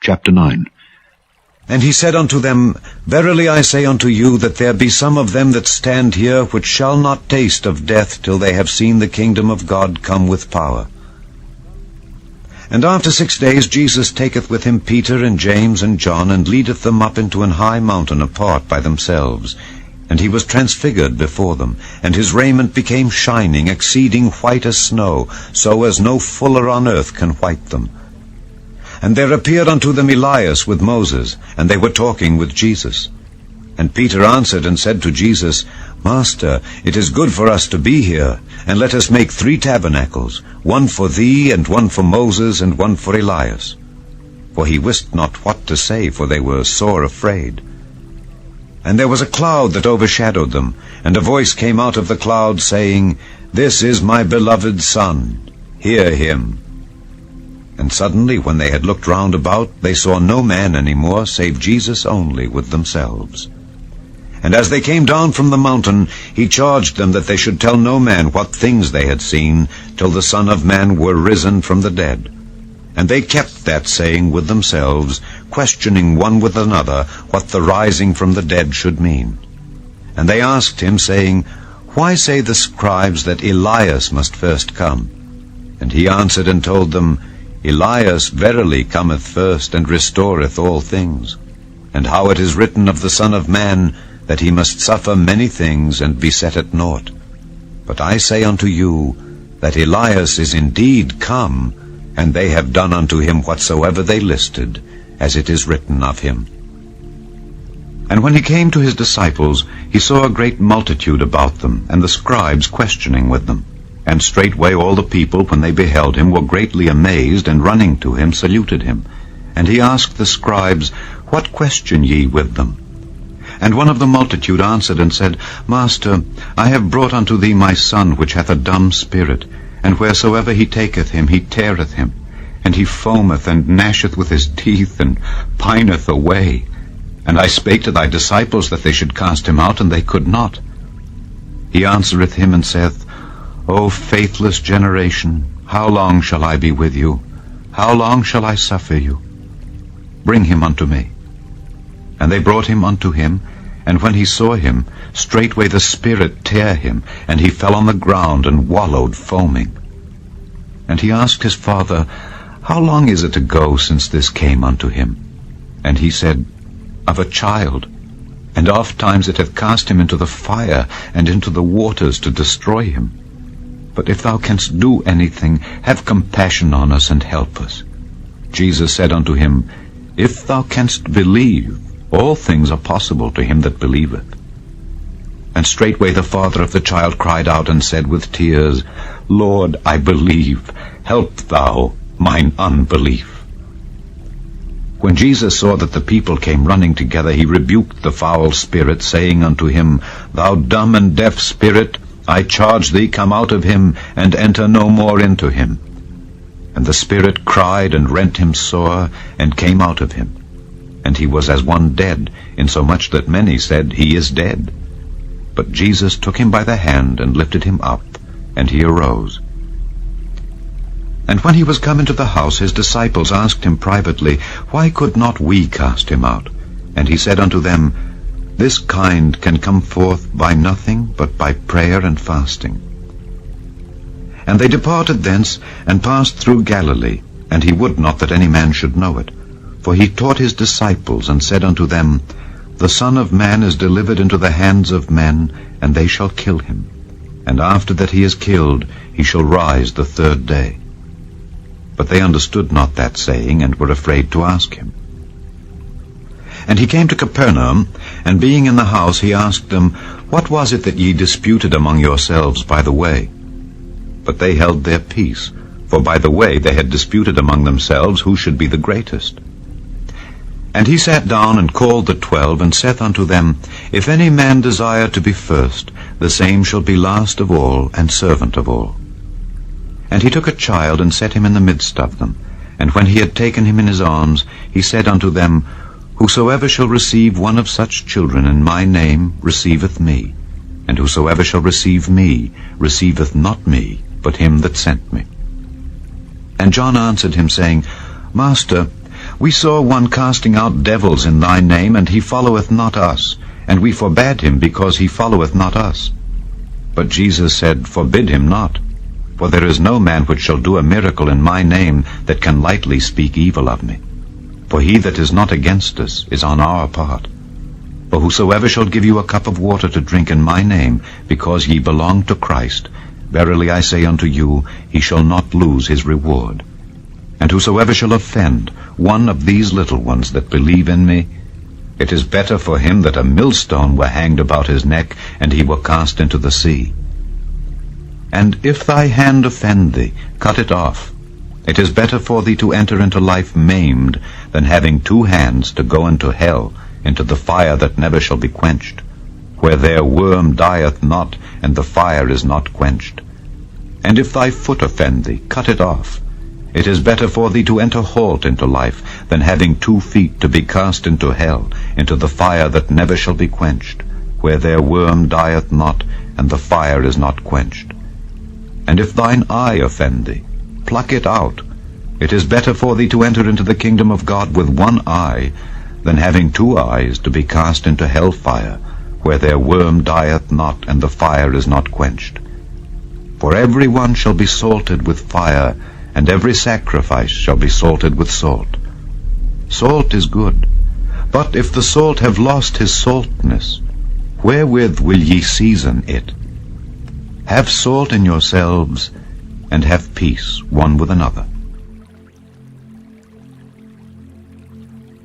Chapter 9. And he said unto them, Verily I say unto you, that there be some of them that stand here, which shall not taste of death till they have seen the kingdom of God come with power. And after 6 days Jesus taketh with him Peter and James and John, and leadeth them up into an high mountain apart by themselves. And he was transfigured before them, and his raiment became shining, exceeding white as snow, so as no fuller on earth can white them. And there appeared unto them Elias with Moses, and they were talking with Jesus. And Peter answered and said to Jesus, Master, it is good for us to be here, and let us make 3 tabernacles, one for thee, and one for Moses, and one for Elias. For he wist not what to say, for they were sore afraid. And there was a cloud that overshadowed them, and a voice came out of the cloud, saying, This is my beloved Son, hear him. And suddenly, when they had looked round about, they saw no man any more, save Jesus only with themselves. And as they came down from the mountain, he charged them that they should tell no man what things they had seen, till the Son of Man were risen from the dead. And they kept that saying with themselves, questioning one with another what the rising from the dead should mean. And they asked him, saying, Why say the scribes that Elias must first come? And he answered and told them, Elias verily cometh first, and restoreth all things. And how it is written of the Son of Man, that he must suffer many things, and be set at naught. But I say unto you, that Elias is indeed come, and they have done unto him whatsoever they listed, as it is written of him. And when he came to his disciples, he saw a great multitude about them, and the scribes questioning with them. And straightway all the people, when they beheld him, were greatly amazed, and running to him saluted him. And he asked the scribes, What question ye with them? And one of the multitude answered and said, Master, I have brought unto thee my son, which hath a dumb spirit, and wheresoever he taketh him, he teareth him, and he foameth, and gnasheth with his teeth, and pineth away. And I spake to thy disciples that they should cast him out, and they could not. He answereth him and saith, O faithless generation, how long shall I be with you? How long shall I suffer you? Bring him unto me. And they brought him unto him, and when he saw him, straightway the spirit tare him, and he fell on the ground, and wallowed foaming. And he asked his father, How long is it ago since this came unto him? And he said, Of a child, and oft times it hath cast him into the fire, and into the waters to destroy him. But if thou canst do anything, have compassion on us, and help us. Jesus said unto him, If thou canst believe, all things are possible to him that believeth. And straightway the father of the child cried out, and said with tears, Lord, I believe, help thou mine unbelief. When Jesus saw that the people came running together, he rebuked the foul spirit, saying unto him, Thou dumb and deaf spirit, I charge thee, come out of him, and enter no more into him. And the spirit cried and rent him sore, and came out of him. And he was as one dead, insomuch that many said, He is dead. But Jesus took him by the hand, and lifted him up, and he arose. And when he was come into the house, his disciples asked him privately, Why could not we cast him out? And he said unto them, This kind can come forth by nothing but by prayer and fasting. And they departed thence, and passed through Galilee, and he would not that any man should know it. For he taught his disciples, and said unto them, The Son of Man is delivered into the hands of men, and they shall kill him. And after that he is killed, he shall rise the 3rd day. But they understood not that saying, and were afraid to ask him. And he came to Capernaum, and being in the house, he asked them, What was it that ye disputed among yourselves by the way? But they held their peace, for by the way they had disputed among themselves who should be the greatest. And he sat down, and called the 12, and saith unto them, If any man desire to be first, the same shall be last of all, and servant of all. And he took a child, and set him in the midst of them. And when he had taken him in his arms, he said unto them, Whosoever shall receive one of such children in my name receiveth me, and whosoever shall receive me receiveth not me, but him that sent me. And John answered him, saying, Master, We saw one casting out devils in thy name, and he followeth not us, and we forbade him, because he followeth not us. But Jesus said, Forbid him not, for there is no man which shall do a miracle in my name that can lightly speak evil of me. For he that is not against us is on our part. For whosoever shall give you a cup of water to drink in my name, because ye belong to Christ, verily I say unto you, he shall not lose his reward. And whosoever shall offend one of these little ones that believe in me, it is better for him that a millstone were hanged about his neck, and he were cast into the sea. And if thy hand offend thee, cut it off. It is better for thee to enter into life maimed, than having 2 hands to go into hell, into the fire that never shall be quenched, where their worm dieth not, and the fire is not quenched. And if thy foot offend thee, cut it off. It is better for thee to enter halt into life, than having 2 feet to be cast into hell, into the fire that never shall be quenched, where their worm dieth not, and the fire is not quenched. And if thine eye offend thee, pluck it out. It is better for thee to enter into the kingdom of God with 1 eye, than having 2 eyes to be cast into hell fire, where their worm dieth not, and the fire is not quenched. For every one shall be salted with fire, and every sacrifice shall be salted with salt. Salt is good, but if the salt have lost his saltness, wherewith will ye season it? Have salt in yourselves, and have peace one with another.